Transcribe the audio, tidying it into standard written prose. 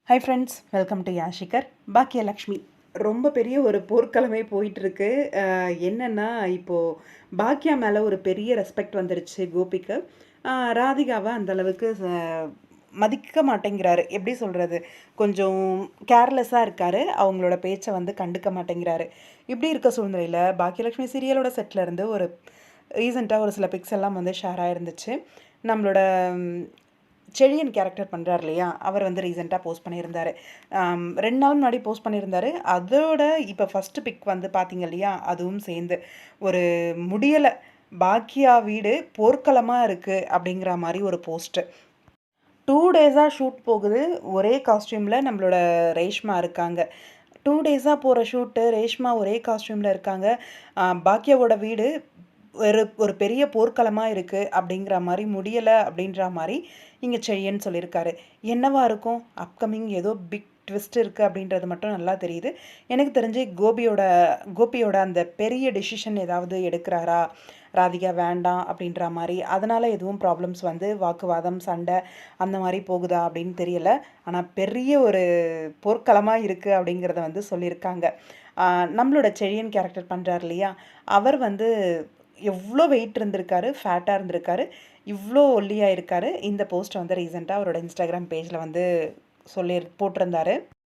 Hi friends, welcome to யாஷிகர். பாக்கியலக்ஷ்மி ரொம்ப பெரிய ஒரு போர்க்களமே போயிட்டுருக்கு. என்னென்னா இப்போது பாக்கியா மேலே ஒரு பெரிய ரெஸ்பெக்ட் வந்துருச்சு கோபிக்கு. ராதிகாவை அந்தளவுக்கு மதிக்க மாட்டேங்கிறாரு. எப்படி சொல்கிறது, கொஞ்சம் கேர்லெஸ்ஸாக இருக்கார். அவங்களோட பேச்சை வந்து கண்டுக்க மாட்டேங்கிறாரு. இப்படி இருக்க சூழ்நிலையில் பாக்கியலக்ஷ்மி சீரியலோட செட்டிலேருந்து ஒரு ரீசெண்டாக ஒரு சில பிக்ஸ் எல்லாம் வந்து ஷேர் ஆகிருந்துச்சு. நம்மளோட செழியன் கேரக்டர் பண்ணுறார் இல்லையா, அவர் வந்து ரீசெண்டாக போஸ்ட் பண்ணியிருந்தார். 2 நாள் முன்னாடி போஸ்ட் பண்ணியிருந்தார். அதோட இப்போ ஃபஸ்ட்டு பிக் வந்து பார்த்தீங்க இல்லையா, அதுவும் சேர்ந்து ஒரு முடியலை, பாக்கியா வீடு போர்க்களமாக இருக்குது அப்படிங்கிற மாதிரி ஒரு போஸ்ட்டு. 2 டேஸாக ஷூட் போகுது. ஒரே காஸ்டியூமில் நம்மளோட ரேஷ்மா இருக்காங்க. 2 டேஸாக போகிற ஷூட்டு, ரேஷ்மா ஒரே காஸ்டியூமில் இருக்காங்க. பாக்கியாவோட வீடு ஒரு பெரிய போர்க்களமாக இருக்குது அப்படிங்கிற மாதிரி, முடியலை அப்படின்ற மாதிரி இங்கே செழியன் சொல்லியிருக்காரு. என்னவா இருக்கும், அப்கமிங் ஏதோ பிக் ட்விஸ்ட் இருக்குது அப்படின்றது மட்டும் நல்லா தெரியுது. எனக்கு தெரிஞ்சு கோபியோட அந்த பெரிய டெசிஷன் ஏதாவது எடுக்கிறாரா, ராதிகா வேண்டாம் அப்படின்ற மாதிரி, அதனால் எதுவும் ப்ராப்ளம்ஸ் வந்து வாக்குவாதம், சண்டை அந்த மாதிரி போகுதா அப்படின்னு தெரியல. ஆனால் பெரிய ஒரு போர்க்களமாக இருக்குது அப்படிங்கிறத வந்து சொல்லியிருக்காங்க. நம்மளோட செழியன் கேரக்டர் பண்ணுறார் இல்லையா, அவர் வந்து எவ்வளோ வெயிட் இருந்திருக்காரு, ஃபேட்டாக இருந்திருக்காரு, இவ்வளோ ஒல்லியாக இருக்காரு. இந்த போஸ்ட்டை வந்து ரீசெண்டாக அவரோட இன்ஸ்டாகிராம் பேஜில் வந்து போட்டிருந்தாரு.